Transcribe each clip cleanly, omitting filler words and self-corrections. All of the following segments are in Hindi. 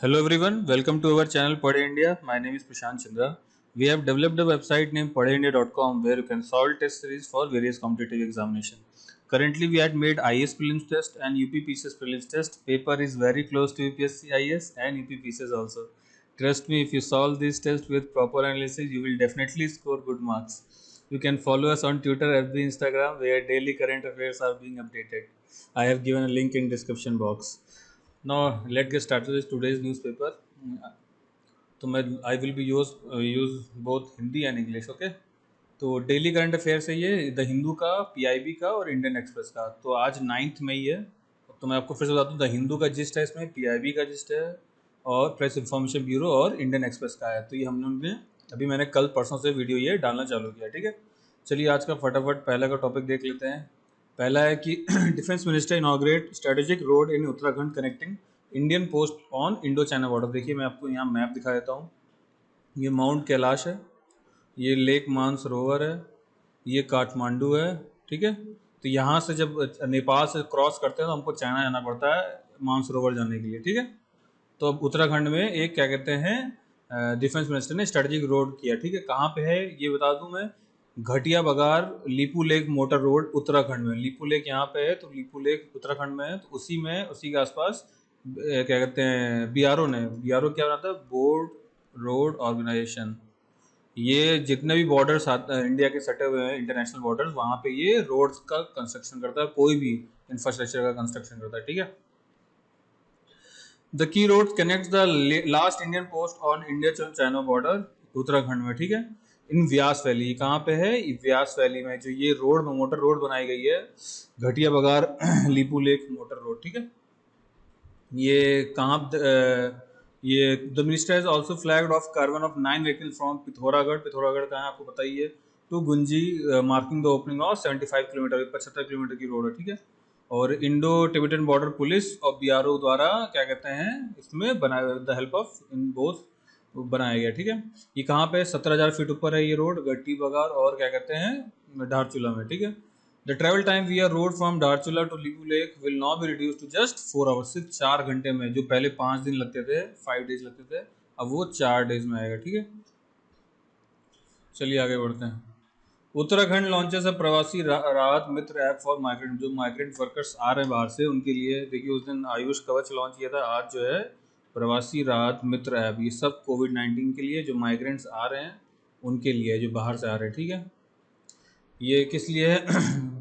Hello everyone, welcome to our channel Pade India. My name is Prashant Chandra. We have developed a website named padeindia.com where you can solve test series for various competitive examination. Currently we had made IS prelims test and UP PCS prelims test. Paper is very close to UPSC IS and UP PCS also. Trust me, if you solve this test with proper analysis, you will definitely score good marks. You can follow us on Twitter, FB, Instagram where daily current affairs are being updated. I have given a link in description box. Now let's get started with today's newspaper. तो मैं I will be use both Hindi and English okay. तो डेली करंट अफेयर्स है ये द हिंदू का, पीआईबी का और इंडियन एक्सप्रेस का। तो आज 9 मई है। तो मैं आपको फिर से बता दूँ, द हिंदू का जिस्ट है, इसमें पीआईबी का जिस्ट है और प्रेस इंफॉर्मेशन ब्यूरो और इंडियन एक्सप्रेस का है। तो ये हमने अभी मैंने कल परसों से वीडियो ये डालना चालू किया, ठीक है। चलिए आज का फटाफट पहला का टॉपिक देख लेते हैं। पहला है कि defence minister inaugurate strategic road in Uttarakhand connecting Indian post on Indo China border. देखिए मैं आपको यहाँ मैप दिखा देता हूँ। ये माउंट कैलाश है, ये लेक मानसरोवर है, ये काठमांडू है, ठीक है। तो यहाँ से जब नेपाल से क्रॉस करते हैं तो हमको चाइना जाना पड़ता है मानसरोवर जाने के लिए, ठीक है। तो अब उत्तराखंड में एक क्या कहते हैं डिफेंस मिनिस्टर ने स्ट्रेटेजिक रोड किया, ठीक है। कहाँ पे है ये बता दूं मैं, घटिया बगार Lipulekh motor road Uttarakhand में। लीपू लेक यहाँ पे है तो लीपू लेक उत्तराखंड में है। तो उसी के आसपास क्या कहते हैं बीआरओ क्या बनाता है, बोर्ड रोड ऑर्गेनाइजेशन। ये जितने भी बॉर्डर्स इंडिया के सटे हुए हैं, इंटरनेशनल बॉर्डर्स, वहाँ पे ये रोड्स का कंस्ट्रक्शन करता है, कोई भी इंफ्रास्ट्रक्चर का कंस्ट्रक्शन करता है, ठीक है। The key road connects the last Indian post on India China border Uttarakhand में, ठीक है। इन व्यास वैली, कहाँ पे है, व्यास वैली में जो ये रोड मोटर रोड बनाई गई है, Ghatiabagar Lipulekh motor road, ठीक है। ये कहाँ ये the minister has also flagged off carbon of 9 vehicle from Pithoragarh का है, आपको बताइए, to Gunji, marking the opening of 75 kilometre 75 kilometre की रोड है, ठीक है। और इंडो टिबेटन बॉर्डर पुलिस और बीआरओ द्वारा क्या कहते हैं इसमें बनाया, the help of in both बनाया गया, ठीक है। ये कहाँ पे 17,000 फीट ऊपर है ये रोड, गट्टी बगार और क्या कहते हैं धारचूला में, ठीक है। The travel time via road from Dharchula to Lipulekh will now be reduce to just 4 hours. सिर्फ 4 घंटे में, जो पहले 5 दिन लगते थे, 5 डेज लगते थे, अब वो 4 डेज में आएगा, ठीक है। चलिए आगे बढ़ते हैं। उत्तराखंड लॉन्चेस अ प्रवासी राहत मित्र ऐप फॉर माइग्रेंट। जो माइग्रेंट वर्कर्स आ रहे हैं बाहर से उनके लिए, देखिए उस दिन आयुष कवच लॉन्च किया था, आज जो है प्रवासी राहत मित्र ऐप। ये सब कोविड-19 के लिए, जो माइग्रेंट्स आ रहे हैं उनके लिए, जो बाहर से आ रहे हैं, ठीक है। ये किस लिए है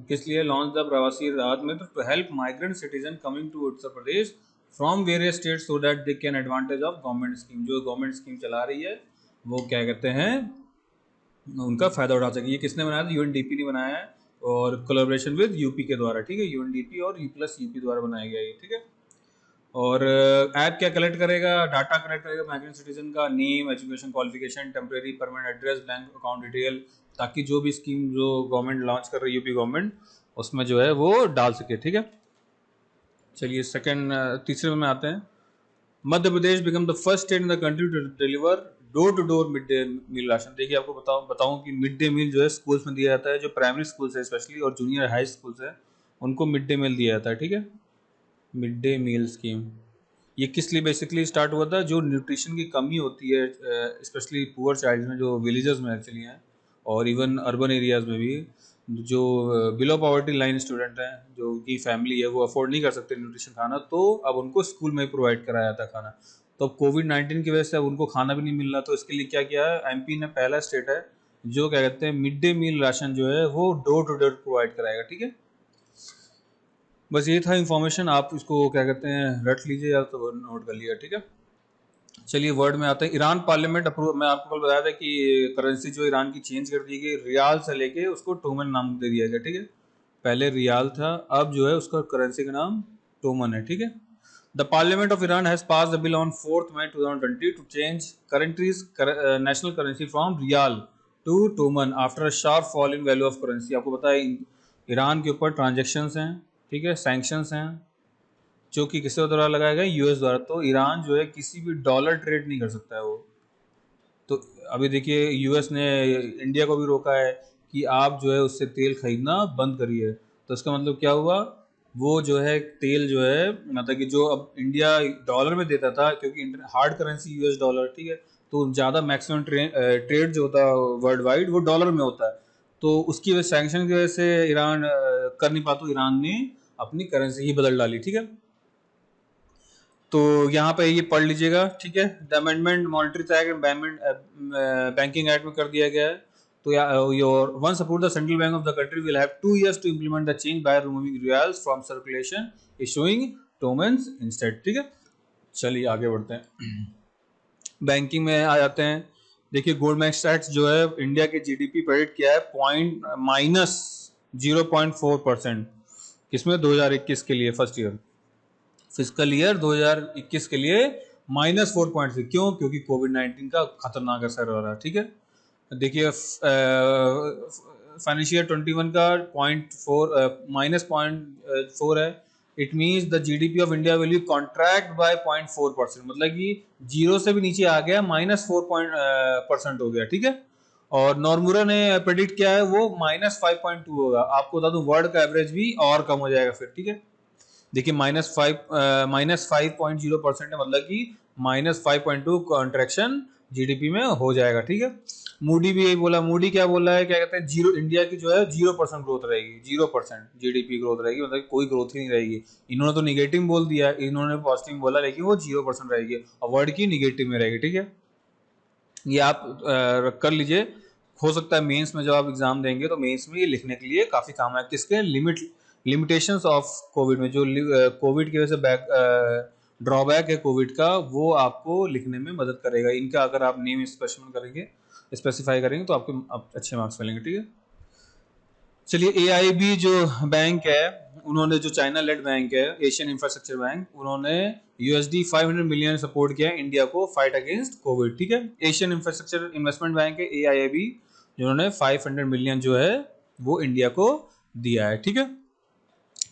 किस लिए launch the Pravasi Rahat Mitra, to help migrant citizen coming to Uttar Pradesh from various states so that they can advantage of government scheme. जो गवर्नमेंट स्कीम चला रही है वो क्या कहते हैं उनका फ़ायदा उठा सके। ये किसने बनाया था, यूएनडीपी ने बनाया है और कोलैबोरेशन विद यूपी के द्वारा, ठीक है। यूएनडीपी और यूपी द्वारा बनाया गया ये, ठीक है। और ऐप क्या कलेक्ट करेगा, डाटा कलेक्ट करेगा माइग्रेंट सिटीजन का, name, education qualification, temporary permanent address, bank account detail, ताकि जो भी स्कीम जो गवर्नमेंट लॉन्च कर रही है यूपी गवर्नमेंट, उसमें जो है वो डाल सके, ठीक है। चलिए तीसरे में आते हैं। Madhya Pradesh become the first state in the country to deliver door to door mid day meal ration. देखिए आपको बताऊं कि मिड डे मील जो है स्कूल्स में दिया जाता है, जो प्राइमरी स्कूल्स है स्पेशली और जूनियर हाई स्कूल्स है उनको मिड डे मील दिया जाता है, ठीक है। मिड डे मील स्कीम ये किस लिए बेसिकली स्टार्ट हुआ था, जो न्यूट्रिशन की कमी होती है स्पेशली पुअर चाइल्ड में, जो विलेजेस में एक्चुअली हैं और इवन अर्बन एरियाज़ में भी, जो बिलो पॉवर्टी लाइन स्टूडेंट हैं, जो की फैमिली है वो अफोर्ड नहीं कर सकते न्यूट्रिशन खाना, तो अब उनको स्कूल में ही प्रोवाइड कराया जाता खाना। तो अब कोविड-19 की वजह से अब उनको खाना भी नहीं मिल रहा, तो इसके लिए क्या किया है, एमपी ने पहला स्टेट है जो क्या कहते हैं मिड डे मील राशन जो है वो डोर टू डोर प्रोवाइड कराएगा, ठीक है। बस ये था इन्फॉर्मेशन, आप इसको क्या कहते हैं रट लीजिए या तो नोट कर लिया, ठीक है। चलिए वर्ड में आते हैं। ईरान पार्लियामेंट अप्रूव, मैं आपको कल बताया था कि करेंसी जो ईरान की चेंज कर दी गई, रियाल से लेके उसको टोमन नाम दे दिया गया, ठीक है। पहले रियाल था, अब जो है उसका करेंसी का नाम टोमन है, ठीक है। The parliament of Iran has pass the bill on 4 May 2020 to change country's national currency from rial to toman after a sharp fall in value of currency. आपको पता है ईरान के ऊपर ट्रांजेक्शन्स हैं, ठीक है, सैंक्शंस हैं, जो कि किसके द्वारा लगाया गया, यूएस द्वारा। तो ईरान जो है किसी भी डॉलर ट्रेड नहीं कर सकता है वो। तो अभी देखिए यूएस ने इंडिया को भी रोका है कि आप जो है उससे तेल खरीदना बंद करिए। तो इसका मतलब क्या हुआ, वो जो है तेल जो है, मतलब कि जो अब इंडिया डॉलर में देता था, क्योंकि हार्ड करेंसी यूएस डॉलर, ठीक है, तो ज़्यादा मैक्सिमम ट्रेड जो होता है वर्ल्ड वाइड वो डॉलर में होता है। तो उसकी वजह सैंक्शन की वजह से ईरान कर नहीं पाता, ईरान ने अपनी करेंसी ही बदल डाली, ठीक है। तो यहाँ पे ये पढ़ लीजिएगा, ठीक है। The amendment monetary act and banking act में कर दिया गया है। तो your once approved the central bank of the country will have 2 years to implement the change by removing rials from circulation, issuing tomans instead, ठीक है। चलिए आगे बढ़ते हैं, बैंकिंग में आ जाते हैं। देखिए गोल्डमैन सैक्स जो है इंडिया के जीडीपी प्रेडिक्ट किया है पॉइंट माइनस 0.4%, किसमें 2021 के लिए, फर्स्ट ईयर फिजिकल ईयर 2021 के लिए -4.6। क्यों? क्योंकि कोविड-19 का खतरनाक असर हो रहा है, ठीक है। देखिए फाइनेंशियल 21 का -0.4 है। It means the GDP of India will be contract by 0.4%, मतलब कि जीरो से भी नीचे आ गया, -4% हो गया, ठीक है। और नॉर्मुरा ने प्रेडिक्ट किया है वो -5.2 होगा। आपको बता दूं वर्ल्ड का एवरेज भी और कम हो जाएगा फिर, ठीक है। देखिए -5.0% है, मतलब कि -5.2 कॉन्ट्रैक्शन जीडीपी में हो जाएगा, ठीक है। मूडी भी यही बोला। मूडी क्या बोला है, क्या कहते हैं, जीरो, इंडिया की जो है 0% ग्रोथ रहेगी, 0% जीडीपी ग्रोथ रहेगी, मतलब कोई ग्रोथ ही नहीं रहेगी। इन्होंने तो निगेटिव बोल दिया, इन्होंने पॉजिटिव बोला, लेकिन वो 0% रहेगी और वर्ड की निगेटिव में रहेगी, ठीक है। ये आप कर लीजिए। हो सकता है मेंस में जब आप एग्जाम देंगे तो मेंस में ये लिखने के लिए काफ़ी काम है। किसके लिमिटेशंस ऑफ कोविड में, जो कोविड की वजह से ड्रॉबैक है कोविड का, वो आपको लिखने में मदद करेगा। इनका अगर आप नेम स्पेसिफाई करेंगे तो आपके आप अच्छे मार्क्स मिलेंगे, ठीक है। चलिए एआईबी जो बैंक है, उन्होंने, जो चाइना लेड बैंक है, एशियन इंफ्रास्ट्रक्चर बैंक, उन्होंने यूएसडी 500 मिलियन सपोर्ट किया इंडिया को फाइट अगेंस्ट कोविड, ठीक है। एशियन इंफ्रास्ट्रक्चर इन्वेस्टमेंट बैंक है एआईबी, जिन्होंने 500 मिलियन जो है वो इंडिया को दिया है, ठीक है।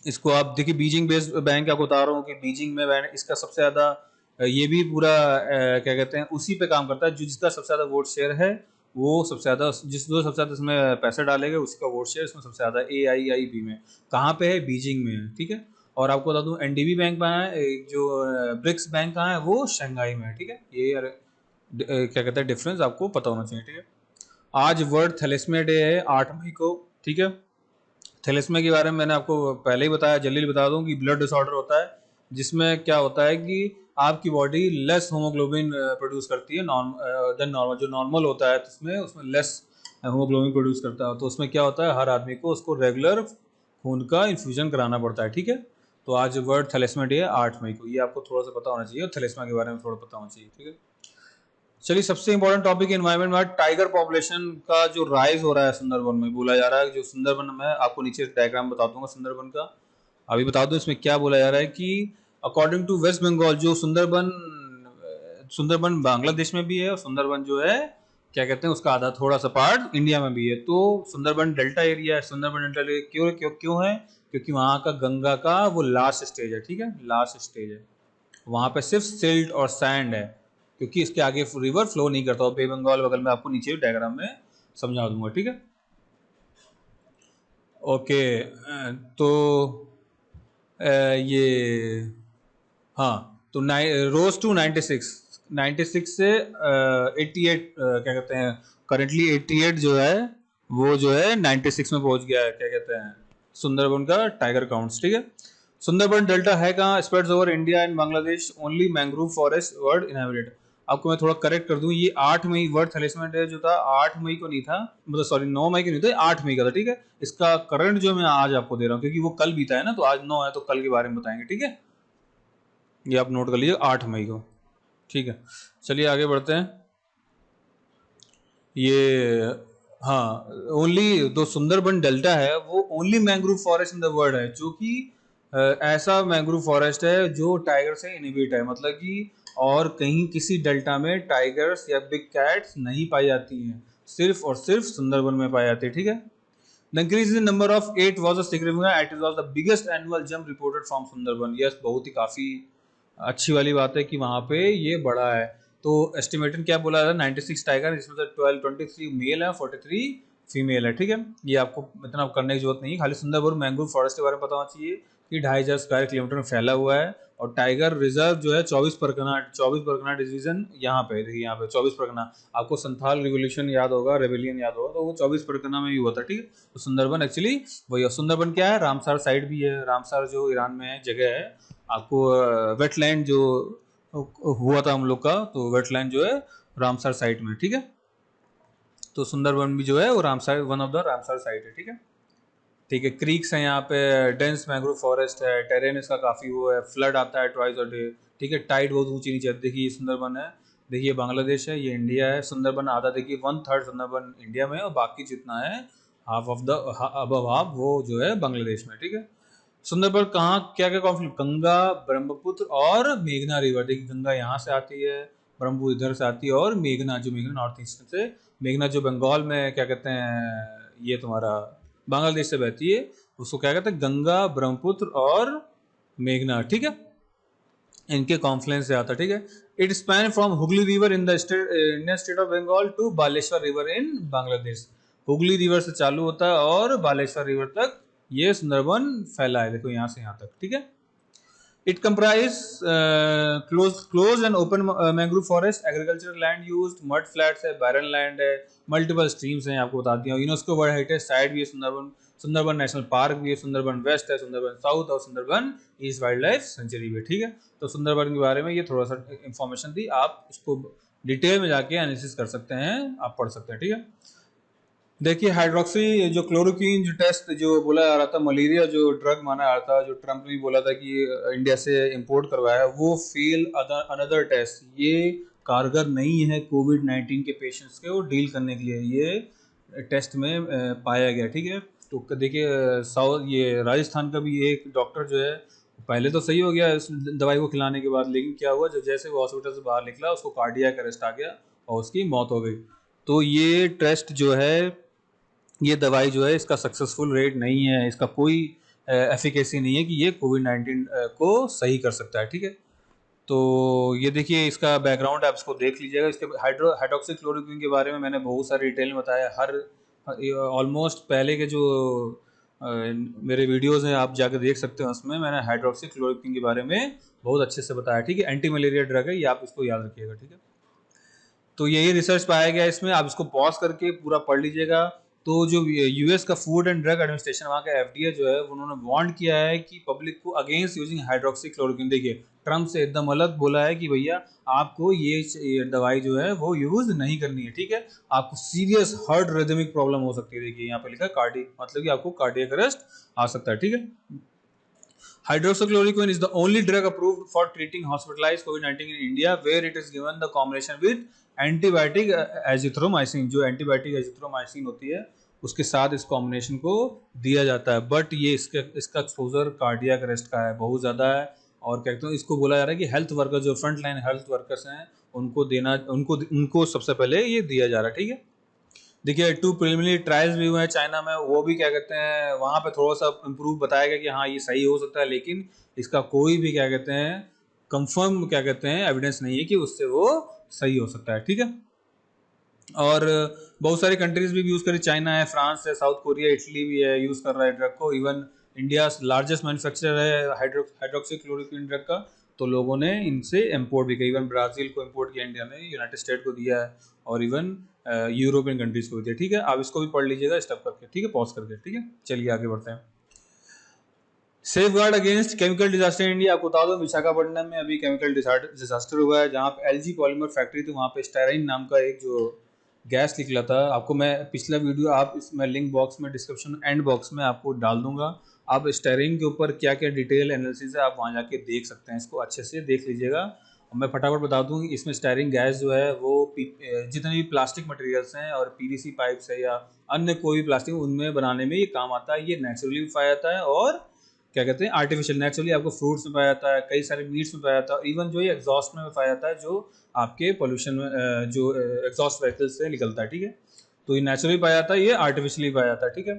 इसको आप देखिए बीजिंग बेस्ड बैंक, आपको बता रहा हूँ कि बीजिंग में इसका सबसे ज़्यादा ये भी पूरा क्या कहते हैं उसी पे काम करता है, जो जिसका सबसे ज़्यादा वोट शेयर है वो सबसे ज़्यादा, जो सबसे ज़्यादा इसमें पैसे डालेगा उसका वोट शेयर इसमें सबसे ज़्यादा AIIB में। कहाँ पे है? बीजिंग में है, ठीक है। और आपको बता दूँ एनडीबी बैंक में है, जो ब्रिक्स बैंक कहाँ है, वो शंघाई में है, ठीक है। ये क्या कहते हैं डिफरेंस आपको पता होना चाहिए, ठीक है। आज वर्ल्ड थैलेसीमिया डे है 8 मई को, ठीक है। थैलेसीमिया के बारे में मैंने आपको पहले ही बताया, जल्दी बता दूं कि ब्लड डिसऑर्डर होता है जिसमें क्या होता है कि आपकी बॉडी लेस होमोग्लोबिन प्रोड्यूस करती है देन नॉर्मल। जो नॉर्मल होता है तो उसमें उसमें लेस होमोग्लोबिन प्रोड्यूस करता है। तो उसमें क्या होता है, हर आदमी को उसको रेगुलर खून का इन्फ्यूजन कराना पड़ता है, ठीक है। तो आज वर्ल्ड थैलेसीमिया डे है 8 मई को, ये आपको थोड़ा सा पता होना चाहिए और थैलेसीमिया के बारे में थोड़ा पता होना चाहिए, ठीक है। चलिए सबसे इंपॉर्टेंट टॉपिक एनवायरमेंट में, टाइगर पॉपुलेशन का जो राइज हो रहा है सुंदरबन में, बोला जा रहा है जो सुंदरबन, मैं आपको नीचे डायग्राम बता दूंगा सुंदरबन का। अभी बता दूं इसमें क्या बोला जा रहा है कि अकॉर्डिंग टू वेस्ट बंगाल, जो सुंदरबन, सुंदरबन बांग्लादेश में भी है और सुंदरबन जो है क्या कहते हैं उसका आधा थोड़ा सा पार्ट इंडिया में भी है। तो सुंदरबन डेल्टा एरिया है। सुंदरबन डेल्टा एरिया क्यों क्यों क्यों है? क्योंकि वहाँ का गंगा का वो लास्ट स्टेज है, ठीक है, लास्ट स्टेज है। वहाँ पे सिर्फ सिल्ट और सैंड है, क्योंकि इसके आगे रिवर फ्लो नहीं करता। और बे बंगाल बगल में आपको नीचे डायग्राम में समझा दूंगा, ठीक है। ओके तो ये, हाँ, तो रोज टू 96 से 88, क्या कहते हैं, करेंटली 88 जो है वो जो है 96 में पहुंच गया है, क्या कहते हैं, सुंदरबन का टाइगर काउंट्स, ठीक है। सुंदरबन डेल्टा है कहाँ? Spreads over India and Bangladesh, only mangrove forest word inhabited. आपको मैं थोड़ा करेक्ट कर दूं, ये 8 मई वर्ल्ड थैलेसीमिया डे जो था 8 मई को नहीं था, मतलब सॉरी 9 मई को नहीं था, 8 मई का था, ठीक है। इसका करंट जो मैं आज आपको दे रहा हूँ क्योंकि वो कल बीता है ना, तो आज 9 है तो कल के बारे में बताएंगे, ठीक है। ये आप नोट कर लीजिए 8 मई को, ठीक है। चलिए आगे बढ़ते हैं। ये, हाँ, ओनली दो सुंदरबन डेल्टा है वो only mangrove forest in the world है, जो कि ऐसा मैंग्रोव फॉरेस्ट है जो टाइगर से इनहिबिट है, मतलब कि और कहीं किसी डेल्टा में टाइगर्स या बिग कैट्स नहीं पाई जाती हैं, सिर्फ और सिर्फ सुंदरबन में पाई जाती है, ठीक है। The increase in number of 8 was a significant, it was the biggest annual jump reported from Sundarban. Yes, बहुत ही काफ़ी अच्छी वाली बात है कि वहाँ पे ये बड़ा है। तो एस्टिमेटेड क्या बोला था, 96 टाइगर, इसमें से 23 मेल है, 43 फीमेल है, ठीक है। ये आपको इतना करने की जरूरत नहीं है, खाली सुंदरबन मैंग्रोव फॉरेस्ट के बारे में पता होना चाहिए कि 2,500 स्क्वायर किलोमीटर में फैला हुआ है। और टाइगर रिजर्व जो है 24 परगना डिवीजन यहाँ पे, देखिए यहाँ पे 24 परगना। आपको संथाल रिवोल्यूशन याद होगा, रेबेलियन याद होगा, तो वो 24 परगना में ही हुआ था, ठीक है। तो सुंदरबन एक्चुअली वही, सुंदरबन क्या है, रामसार साइट भी है। रामसार जो ईरान में जगह है, आपको वेटलैंड जो हुआ था हम लोग का, तो वेटलैंड जो है रामसार साइट में, ठीक है। तो सुंदरबन भी जो है वो Ramsar, one of the Ramsar site है, ठीक है। ठीक है, क्रीक्स हैं यहाँ पे, डेंस मैंग्रोव फॉरेस्ट है, टेरेन इसका काफ़ी वो है, फ्लड आता है ट्वाइस अ डे, ठीक है। टाइड बहुत ऊंची नीचे, देखिए ये सुंदरबन है, देखिए बांग्लादेश है, ये इंडिया है। सुंदरबन आधा, देखिए 1/3 सुंदरबन इंडिया में है, और बाकी जितना है half of the above half वो जो है बांग्लादेश में, ठीक है। सुंदरबन कहाँ क्या क्या कॉन्फ्लिक्ट, गंगा, ब्रह्मपुत्र और मेघना रिवर। देखिए गंगा यहाँ से आती है, ब्रह्मपुत्र इधर से आती है, और मेघना नॉर्थ ईस्ट से, मेघना जो बंगाल में क्या कहते हैं, ये तुम्हारा बांग्लादेश से बहती है, उसको क्या कहते हैं, गंगा, ब्रह्मपुत्र और मेघना, ठीक है। इनके कॉन्फ्लुएंस से आता है, ठीक है। It span from Hooghly river in the Indian state of Bengal to Baleshwar river in Bangladesh. Hooghly river से चालू होता है और बालेश्वर रिवर तक ये सुंदरबन फैला है, देखो यहाँ से यहाँ तक, ठीक है। It comprise closed and open mangrove forest, agricultural land used, mud flats है, barren land है, multiple streams हैं, आपको बता दिया। यूनेस्को वर्ल्ड हेरिटेज साइट भी है सुंदरबन, सुंदरबन नेशनल पार्क भी है, सुंदरबन वेस्ट है, सुंदरबन साउथ और Sundarban east wild life sanctuary भी है, ठीक है। तो सुंदरबन के बारे में ये थोड़ा सा इंफॉर्मेशन थी, आप इसको डिटेल में जाके एनालिसिस कर सकते हैं, आप पढ़ सकते हैं, ठीक है। देखिए हाइड्रोक्सी जो क्लोरोक्वीन जो टेस्ट जो बोला जा रहा था, मलेरिया जो ड्रग माना जा रहा था, जो ट्रम्प ने बोला था कि इंडिया से इंपोर्ट करवाया, वो फेल अनदर टेस्ट, ये कारगर नहीं है कोविड-19 के पेशेंट्स के वो डील करने के लिए, ये टेस्ट में पाया गया, ठीक है। तो देखिए साउथ ये राजस्थान का भी एक डॉक्टर जो है, पहले तो सही हो गया इस दवाई को खिलाने के बाद, लेकिन क्या हुआ, जब जैसे वो हॉस्पिटल से बाहर निकला उसको कार्डियक अरेस्ट आ गया और उसकी मौत हो गई। तो ये टेस्ट जो है, ये दवाई जो है, इसका सक्सेसफुल रेट नहीं है, इसका कोई एफिकेसी नहीं है कि ये कोविड-19 को सही कर सकता है, ठीक है। तो ये देखिए इसका बैकग्राउंड आप इसको देख लीजिएगा। इसके हाइड्रोक्सीक्लोरोक्वीन के बारे में मैंने बहुत सारे डिटेल में बताया, हर ऑलमोस्ट पहले के जो मेरे वीडियोस हैं आप जाकर देख सकते हो, उसमें मैंने हाइड्रोक्सीक्लोरोक्वीन के बारे में बहुत अच्छे से बताया, ठीक है। एंटी मलेरिया ड्रग है ये, आप इसको याद रखिएगा, ठीक है। तो यही रिसर्च पाया गया इसमें, आप इसको पॉज करके पूरा पढ़ लीजिएगा। तो जो यूएस का फूड एंड ड्रग एडमिनिस्ट्रेशन, वहाँ का एफडीए जो है, उन्होंने वार्न किया है कि पब्लिक को अगेंस्ट यूजिंग हाइड्रोक्सीक्लोरोक्वीन। देखिए ट्रम्प से एकदम अलग बोला है कि भैया आपको ये दवाई जो है वो यूज नहीं करनी है, ठीक है। आपको सीरियस हार्ट रिदमिक प्रॉब्लम हो सकती है, देखिए यहाँ पे लिखा कार्डियक, मतलब कि आपको कार्डियक अरेस्ट आ सकता है, ठीक है। Hydroxychloroquine is the only drug approved for treating hospitalized COVID-19 in India, where it is given the combination with antibiotic azithromycin। जो एंटीबायोटिक एजिथ्रोमाइसिन होती है उसके साथ इस कॉम्बिनेशन को दिया जाता है, बट ये इसका एक्सपोजर कार्डियक अरेस्ट का है, बहुत ज़्यादा है। और कहते हैं, इसको बोला जा रहा है कि हेल्थ वर्कर जो फ्रंट लाइन हेल्थ वर्कर्स हैं उनको देना, उनको सबसे पहले ये दिया जा रहा है, ठीक है। देखिए 2 प्रिलिमिनरी ट्रायल्स भी हुए हैं चाइना में, वो भी क्या कहते हैं, वहाँ पे थोड़ा सा इम्प्रूव बताया गया कि हाँ ये सही हो सकता है, लेकिन इसका कोई भी क्या कहते हैं कंफर्म क्या कहते हैं एविडेंस नहीं है कि उससे वो सही हो सकता है, ठीक है। और बहुत सारी कंट्रीज भी यूज़ करी, चाइना है, फ्रांस है, साउथ कोरिया, इटली भी है यूज़ कर रहा है ड्रग को। इवन इंडिया लार्जेस्ट मैन्युफैक्चरर है हाइड्रोक्सीक्लोरोक्वीन ड्रग का, तो लोगों ने इनसे इम्पोर्ट भी किया। इवन ब्राज़ील को इम्पोर्ट किया इंडिया ने, यूनाइटेड स्टेट को दिया है, और इवन यूरोपियन कंट्रीज को भी दिया, ठीक है। आप इसको भी पढ़ लीजिएगा स्टेप करके, ठीक है, पॉज करके, ठीक है। चलिए आगे बढ़ते हैं। Safe guard against chemical disaster India. आपको बता दो विशाखापट्टनम में अभी केमिकल डिजास्टर हुआ है, जहाँ पे एलजी पॉलीमर फैक्ट्री थी, वहाँ पे स्टेराइन नाम का एक जो गैस निकला था। आपको मैं पिछला वीडियो आप इसमें लिंक बॉक्स में डिस्क्रिप्शन एंड बॉक्स में आपको डाल दूंगा, आप स्टेरिन के ऊपर क्या क्या डिटेल एनालिसिस है आप वहाँ जाके देख सकते हैं, इसको अच्छे से देख लीजिएगा। और मैं फटाफट बता दूँ कि इसमें स्टेरिन गैस जो है वो जितने भी प्लास्टिक मटेरियल्स हैं और पीवीसी पाइप्स है या अन्य कोई भी प्लास्टिक, उनमें बनाने में ये काम आता है। ये नेचुरली भी पाया जाता है और क्या कहते हैं आर्टिफिशियल, नेचुरली आपको फ्रूट्स में पाया जाता है, कई सारे मीट्स में पाया जाता है, इवन जो ये एग्जॉस्ट में पाया जाता है, जो आपके पोल्यूशन में जो एग्जॉस्ट व्हीकल से निकलता है, ठीक है। तो ये नेचुरली पाया जाता है, ये आर्टिफिशियली पाया जाता है, ठीक है।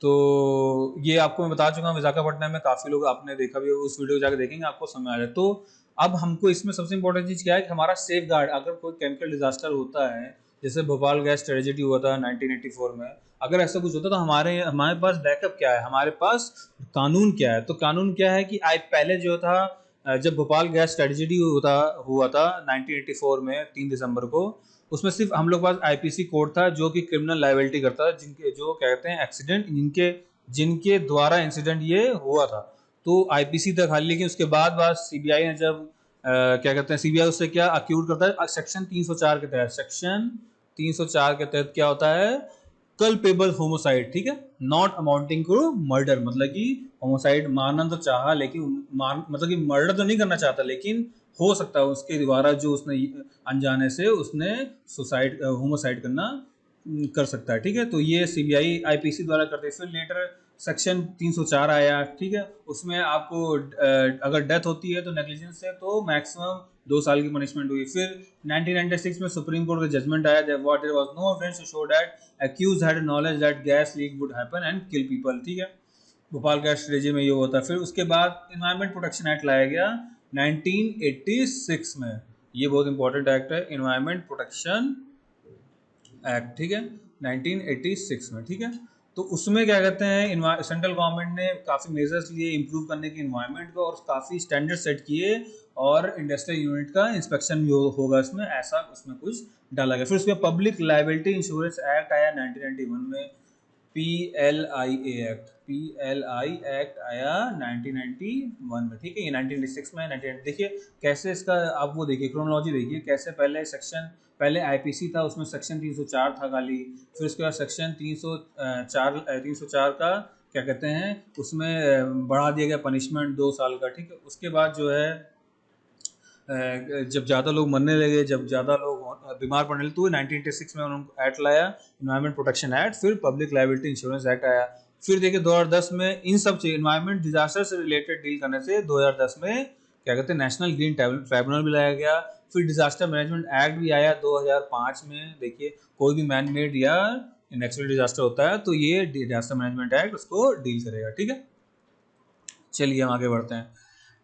तो ये आपको मैं बता चुका हूँ, विशाखापट्टनम में काफ़ी लोग आपने देखा भी, उस वीडियो जाकर देखेंगे आपको समझ आ जाए। तो अब हमको इसमें सबसे इंपॉर्टेंट चीज़ क्या है कि हमारा सेफ गार्ड, अगर कोई केमिकल डिजास्टर होता है जैसे भोपाल गैस ट्रेजेडी हुआ था 1984 में, अगर ऐसा कुछ होता तो हमारे हमारे पास बैकअप क्या है, हमारे पास कानून क्या है। तो कानून क्या है कि आज पहले जो था जब भोपाल गैस ट्रेजेडी हुआ था 1984 में 3 दिसंबर को, उसमें सिर्फ हम लोग पास आईपीसी कोड था जो कि क्रिमिनल लायबिलिटी करता है, जिनके जो कहते हैं एक्सीडेंट, जिनके जिनके द्वारा इंसिडेंट ये हुआ था, तो आईपीसी तक हाल। लेकिन उसके बाद सीबीआई ने जब क्या कहते हैं, सीबीआई उससे क्या अक्यूट करता है सेक्शन 304 के तहत, सेक्शन 304 के तहत क्या होता है, कल्पेबल होमोसाइड, ठीक है, नॉट अमाउंटिंग टू मर्डर, मतलब कि होमोसाइड मारना तो चाहा लेकिन मतलब कि मर्डर तो नहीं करना चाहता, लेकिन हो सकता है उसके द्वारा जो उसने अनजाने से उसने सुसाइड होमोसाइड करना कर सकता है, ठीक है। तो ये सीबीआई आईपीसी द्वारा करते हैं। फिर लेटर सेक्शन 304 आया, ठीक है, उसमें आपको अगर डेथ होती है तो नेग्लिजेंस से तो मैक्सिमम 2 साल की पनिशमेंट हुई। फिर 1996 में सुप्रीम कोर्ट का जजमेंट आया that what there was no evidence to show that accused had knowledge that gas leak would happen and kill people, ठीक है। भोपाल गैस ट्रेजेडी में ये होता है। फिर उसके बाद इन्वायरमेंट प्रोटेक्शन एक्ट लाया गया 1986 में, ये बहुत इंपॉर्टेंट एक्ट है, इन्वायरमेंट प्रोटेक्शन एक्ट, ठीक है, 1986 में, ठीक है। तो उसमें क्या कहते हैं, सेंट्रल गवर्नमेंट ने काफ़ी मेजर्स लिए इम्प्रूव करने की इन्वायरमेंट को, और काफ़ी स्टैंडर्ड सेट किए, और इंडस्ट्रियल यूनिट का इंस्पेक्शन भी होगा इसमें, ऐसा उसमें कुछ डाला गया। फिर उसमें पब्लिक लाइबिलिटी इंश्योरेंस एक्ट आया 1991 में, PLIA एक्ट, PLI एक्ट आया 1991 में, ठीक है। ये 1996 में 19, देखिए कैसे इसका आप वो देखिए क्रोनोलॉजी देखिए कैसे, पहले आईपीसी था, उसमें सेक्शन 304 था खाली, फिर उसके बाद सेक्शन 304 का क्या कहते हैं उसमें बढ़ा दिया गया पनिशमेंट 2 साल का, ठीक है। उसके बाद जो है जब ज़्यादा लोग मरने लगे, जब ज़्यादा लोग बीमार पड़ने लगे, तो 1986 में उन्होंने एक्ट लाया, इन्वायरमेंट प्रोटेक्शन एक्ट। फिर पब्लिक लायबिलिटी इंश्योरेंस एक्ट आया। फिर देखिए 2010 में इन सब से इन्वायरमेंट डिजास्टर से रिलेटेड डील करने से 2010 में क्या कहते हैं नेशनल ग्रीन ट्राइब्यूनल भी लाया गया। फिर डिजास्टर मैनेजमेंट एक्ट भी आया 2005 में। देखिए कोई भी मैन मेड या नेचुरल डिजास्टर होता है तो ये डिजास्टर मैनेजमेंट एक्ट उसको डील करेगा, ठीक है। चलिए हम आगे बढ़ते हैं।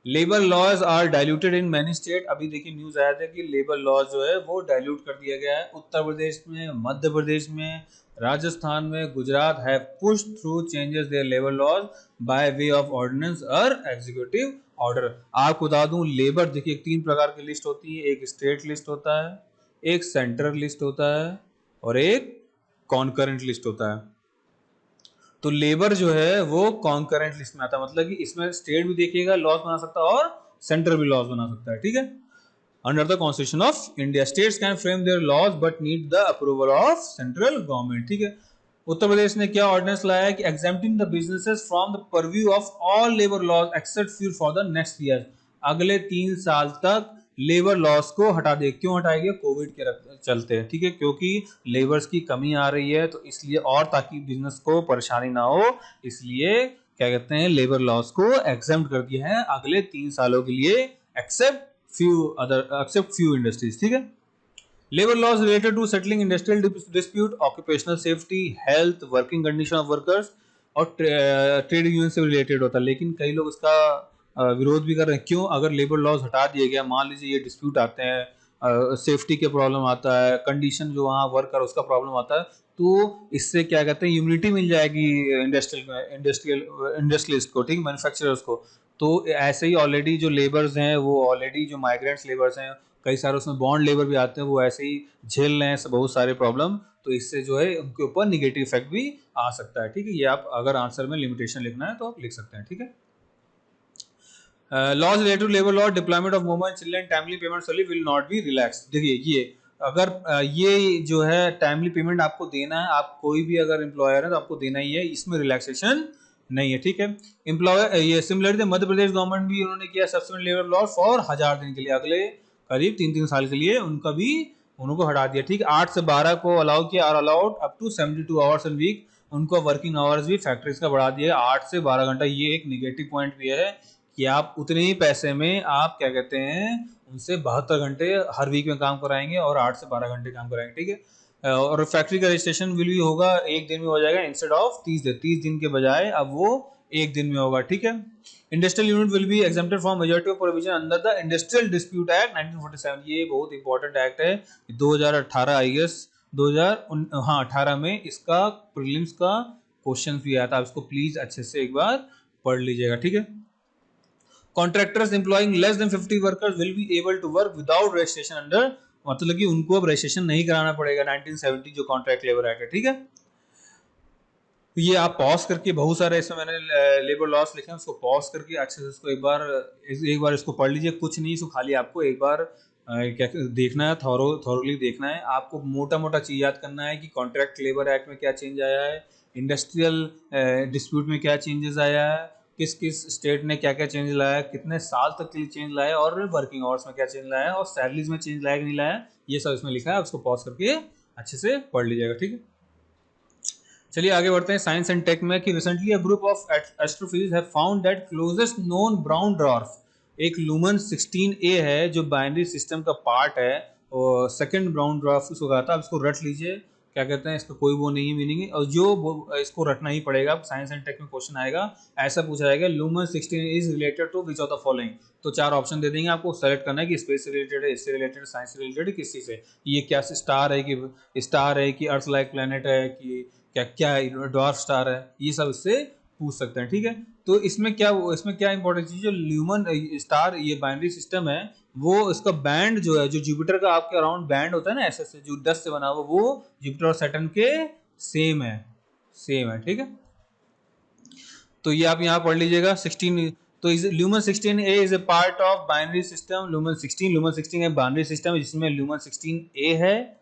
Labour laws are diluted in many state. अभी देखिए न्यूज आया था कि लेबर लॉज जो है वो डाइल्यूट कर दिया गया है। उत्तर प्रदेश में, मध्य प्रदेश में, राजस्थान में, Gujarat have push through changes their labour laws by way of ordinance और एग्जीक्यूटिव ऑर्डर। आपको बता दूं लेबर देखिए 3 प्रकार की लिस्ट होती है, एक स्टेट लिस्ट होता है, एक सेंट्रल लिस्ट होता है, और एक कॉन्करेंट लिस्ट होता है। तो लेबर जो है वो कॉन्करेंट लिस्ट में आता है, मतलब कि इसमें स्टेट भी देखिएगा लॉज बना सकता है और सेंटर भी लॉज बना सकता है, ठीक है। Under the constitution of India states can frame their laws but need the approval of central government, ठीक है। उत्तर प्रदेश ने क्या ऑर्डिनेंस लाया है कि exempting the businesses from the purview of all labour laws except few for the next year. अगले 3 साल तक लेबर लॉस को हटा दे। क्यों हटाएंगे? कोविड के चलते हैं, ठीक है, क्योंकि लेबर्स की कमी आ रही है तो इसलिए, और ताकि बिजनेस को परेशानी ना हो इसलिए क्या कहते हैं लेबर लॉस को एग्जेम्प्ट कर दिया है अगले 3 सालों के लिए, एक्सेप्ट फ्यू इंडस्ट्रीज, ठीक है। Labour laws related to settling industrial dispute, occupational safety, health, working condition of workers और ट्रेड यूनियन से रिलेटेड होता है। लेकिन कई लोग इसका विरोध भी कर रहे हैं। क्यों? अगर लेबर लॉज हटा दिया गया, मान लीजिए ये डिस्प्यूट आते हैं, सेफ्टी के प्रॉब्लम आता है, कंडीशन जो वहाँ वर्क कर उसका प्रॉब्लम आता है, तो इससे क्या कहते हैं इम्यूनिटी मिल जाएगी इंडस्ट्रियलिस्ट को, ठीक, मैन्युफैक्चरर्स को। तो ऐसे ही ऑलरेडी जो लेबर्स हैं वो ऑलरेडी जो माइग्रेंट्स लेबर्स हैं, कई सारे उसमें बॉन्ड लेबर भी आते हैं, वो ऐसे ही झेल रहे हैं बहुत सारे प्रॉब्लम, तो इससे जो है उनके ऊपर निगेटिव इफेक्ट भी आ सकता है, ठीक है। ये आप अगर आंसर में लिमिटेशन लिखना है तो आप लिख सकते हैं, ठीक है। Laws related to labour law, deployment of women children timely payment salary will not be relax. देखिए ये अगर ये जो है टाइमली पेमेंट आपको देना है, आप कोई भी अगर एम्प्लॉयर है तो आपको देना ही है, इसमें रिलैक्सेशन नहीं है, ठीक है। एम्प्लॉयर ये सिमिलरली मध्य प्रदेश गवर्नमेंट भी उन्होंने किया सस्पेंड लेबर लॉ फॉर 1000 दिन के लिए, अगले करीब 3 साल के लिए उनका भी उनको हटा दिया, ठीक है। 8 से 12 को अलाउ किया और allowed up to 72 hours in week. उनको वर्किंग आवर्स भी फैक्ट्रीज का बढ़ा दिया 8 से 12 घंटा। ये एक निगेटिव पॉइंट भी है कि आप उतने ही पैसे में आप क्या कहते हैं उनसे 72 घंटे हर वीक में काम कराएंगे और 8 से 12 घंटे काम कराएंगे, ठीक है। और फैक्ट्री का रजिस्ट्रेशन विल भी होगा 1 दिन में हो जाएगा इंस्टेड ऑफ 30 दिन के बजाय अब वो 1 दिन में होगा, ठीक है। Industrial unit will be exempted from majority of provision under the industrial dispute act 1947। ये बहुत इंपॉर्टेंट एक्ट है, 2018 आई गेस 2018 में इसका प्रीलिम्स का क्वेश्चन भी आया था। आप इसको प्लीज अच्छे से एक बार पढ़ लीजिएगा, ठीक है। Contractors employing less than 50 workers will be able to work without registration under, मतलब कि उनको अब रजिस्ट्रेशन नहीं कराना पड़ेगा 1970 जो कॉन्ट्रैक्ट लेबर एक्ट है, ठीक है। तो ये आप पॉज करके, बहुत सारे इसमें मैंने लेबर लॉस लिखे हैं, उसको पॉज करके अच्छे से उसको एक बार इसको पढ़ लीजिए। कुछ नहीं, इसको खाली आपको एक बार क्या देखना है, थॉरोली देखना है। आपको मोटा मोटा चीज याद करना है कि कॉन्ट्रैक्ट लेबर एक्ट में क्या चेंज आया है, इंडस्ट्रियल डिस्प्यूट में क्या चेंजेस आया है, किस किस स्टेट ने क्या क्या चेंज लाया है, कितने साल तक के लिए चेंज लाया है, और वर्किंग आवर्स में क्या चेंज लाया है, और सैलरीज में चेंज लाया कि नहीं लाया, ये सब इसमें लिखा है। उसको पॉज करके अच्छे से पढ़ लीजिएगा, ठीक है। चलिए आगे बढ़ते हैं साइंस एंड टेक में कि recently a group of astrophysicist have found that closest known brown dwarf एक लूमन 16a है जो बाइनरी सिस्टम का पार्ट है, और सेकंड ब्राउन ड्वार्फ उसको कहा था। अब इसको रट लीजिए, क्या कहते हैं, इसका कोई वो नहीं है मीनिंग है, और जो इसको रटना ही पड़ेगा। साइंस एंड टेक में क्वेश्चन आएगा, ऐसा पूछा जाएगा लूमन 16 is related to which of the following. तो 4 ऑप्शन दे देंगे, आपको सेलेक्ट करना है कि स्पेस से रिलेटेड है, इससे रिलेटेड, साइंस से रिलेटेड, किसी से। ये क्या स्टार है कि अर्थ लाइक प्लेनेट है कि क्या क्या डॉर्फ स्टार है, ये सब इससे पूछ सकते हैं, ठीक है। तो इसमें क्या इंपॉर्टेंट चीज, जो ल्यूमन स्टार ये बाइनरी सिस्टम है, वो इसका बैंड जो है, जो जुपिटर का आपके अराउंड बैंड होता है ना ऐसे से, जो डस्ट से बना हुआ, वो जुपिटर और सैटर्न के सेम है, ठीक है। तो ये आप यहाँ पढ़ लीजिएगा 16। तो lumen 16a is a part of binary system lumen 16 एक बाइनरी सिस्टम है जिसमें ल्यूमन 16a है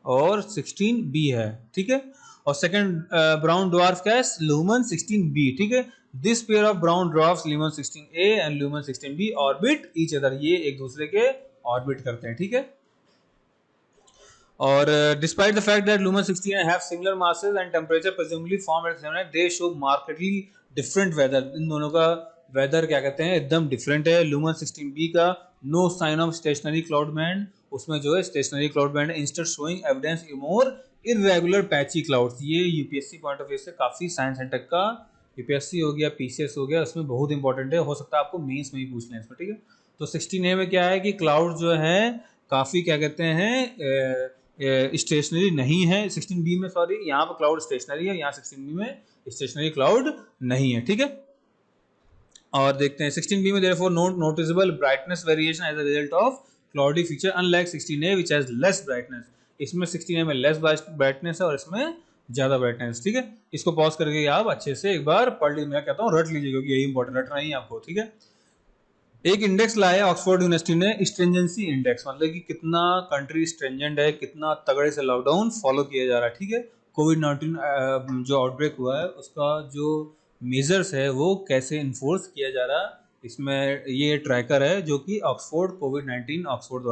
और 16b है, ठीक है। और सेकंड ब्राउन ड्वार्फ क्या है, ल्यूमन 16b, ठीक है। This pair of brown dwarfs lumen 16a and lumen 16b orbit each other, ये एक दूसरे के ऑर्बिट करते हैं, ठीक है। और despite the fact that Luhman 16 have similar masses and temperature presumably form at same, they show markedly different weather. इन दोनों का वेदर क्या कहते हैं, एकदम डिफरेंट है। लूमन 16b का no sign of stationary cloud band, उसमें जो है स्टेशनरी क्लाउड बैंड है, instead showing evidence more irregular patchy clouds. ये यूपीएससी पॉइंट ऑफ व्यू से काफी साइंस एंड टेक का, यूपीएससी हो गया, पीसीएस हो गया, उसमें बहुत इंपॉर्टेंट है, हो सकता है आपको मेंस में भी पूछ लें इसमें, ठीक है। तो 16a में क्या है कि क्लाउड जो है काफी क्या कहते हैं स्टेशनरी नहीं है। 16b में, सॉरी, यहाँ पर क्लाउड स्टेशनरी है, यहाँ 16b में स्टेशनरी क्लाउड नहीं है, ठीक है। और देखते हैं 16b में therefore no noticeable brightness variation as a result of cloudy feature unlike 16a which has less brightness। इसमें 16a में लेस ब्राइटनेस है और इसमें ज्यादा ब्राइटनेस, ठीक है। इसको पॉज करके आप अच्छे से एक बार पढ़ लीजिए, मैं कहता हूँ रट लीजिए क्योंकि यही इंपॉर्टेंट, रटना ही आपको, ठीक है। एक इंडेक्स लाया ऑक्सफोर्ड यूनिवर्सिटी ने, स्ट्रेंजेंसी इंडेक्स, मतलब कि कितना कंट्री स्ट्रेंजेंट है, कितना तगड़े से लॉकडाउन फॉलो किया जा रहा है, ठीक है। कोविड-19 जो आउटब्रेक हुआ है उसका जो मेजर्स है वो कैसे इन्फोर्स किया जा रहा है, इसमें ये ट्रैकर है जो कि कोविड-19 ऑक्सफोर्ड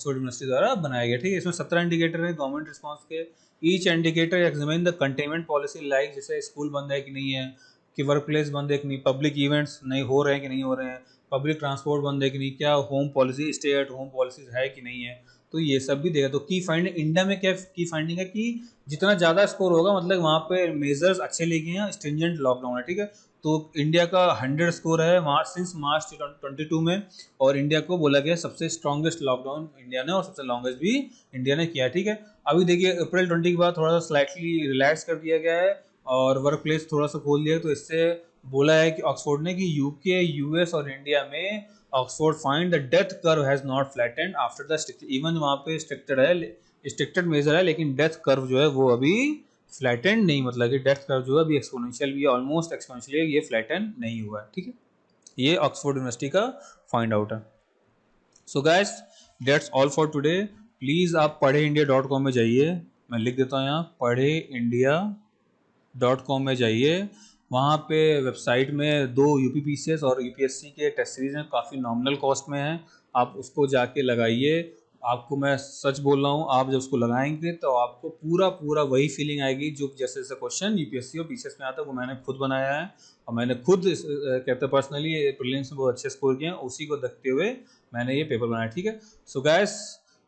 यूनिवर्सिटी द्वारा बनाया गया, ठीक है। इसमें 17 इंडिकेटर है गवर्नमेंट रिस्पांस के। Each indicator examine the containment policy, like जैसे स्कूल बंद है कि नहीं है, कि वर्क प्लेस बंद है कि नहीं, पब्लिक इवेंट्स नहीं हो रहे हैं कि नहीं हो रहे हैं, पब्लिक ट्रांसपोर्ट बंद है कि नहीं, क्या home policy, stay at home policies है कि नहीं है, तो ये सब भी देगा। तो की फाइंडिंग इंडिया में क्या की फाइंडिंग है कि जितना ज़्यादा स्कोर होगा, मतलब वहाँ पे मेजर्स अच्छे लेके हैं, स्ट्रिंजेंट लॉकडाउन है, ठीक है। तो इंडिया का 100 स्कोर है मार्च 22 में, और इंडिया को बोला गया सबसे स्ट्रॉन्गेस्ट लॉकडाउन इंडिया ने और सबसे लॉन्गेस्ट भी इंडिया ने किया, ठीक है। अभी देखिए अप्रैल 20 के बाद थोड़ा सा स्लाइटली रिलैक्स कर दिया गया है और वर्क प्लेस थोड़ा सा खोल दिया, तो इससे बोला है कि ऑक्सफोर्ड ने कि यूके, यूएस और इंडिया में Oxford find the death curve has not flattened after the strict, even वहाँ पे स्ट्रिक्टेड मेजर है, लेकिन डेथ कर्व जो है वो अभी फ्लैटेंड नहीं, मतलब कि डेथ कर्व जो है अभी एक्सपोनेंशियल भी, ऑलमोस्ट एक्सपोनेंशियल, ये फ्लैटेंड नहीं हुआ है, ठीक है। ये ऑक्सफोर्ड यूनिवर्सिटी का फाइंड आउट है। So guys that's all for today. Please आप पढ़ेइंडिया.com में जाइए, मैं लिख देता हूँ यहाँ, पढ़ेइंडिया.com में जाइए। वहाँ पे वेबसाइट में 2 यूपीपीसीएस और यूपीएससी के टेस्ट सीरीज हैं, काफ़ी नॉमिनल कॉस्ट में हैं, आप उसको जाके लगाइए। आपको मैं सच बोल रहा हूँ, आप जब उसको लगाएंगे तो आपको पूरा वही फीलिंग आएगी जो जैसे जैसे क्वेश्चन यूपीएससी और पीसीएस में आता है, वो मैंने खुद बनाया है और मैंने खुद कहते पर्सनली प्रीलिम्स में बहुत अच्छे स्कोर किए हैं, उसी को देखते हुए मैंने ये पेपर बनाया, ठीक है। So guys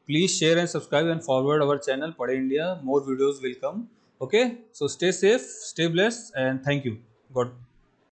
please share and subscribe and forward our channel Padhe India, more videos will come, okay, so stay safe, stay blessed, and thank you. God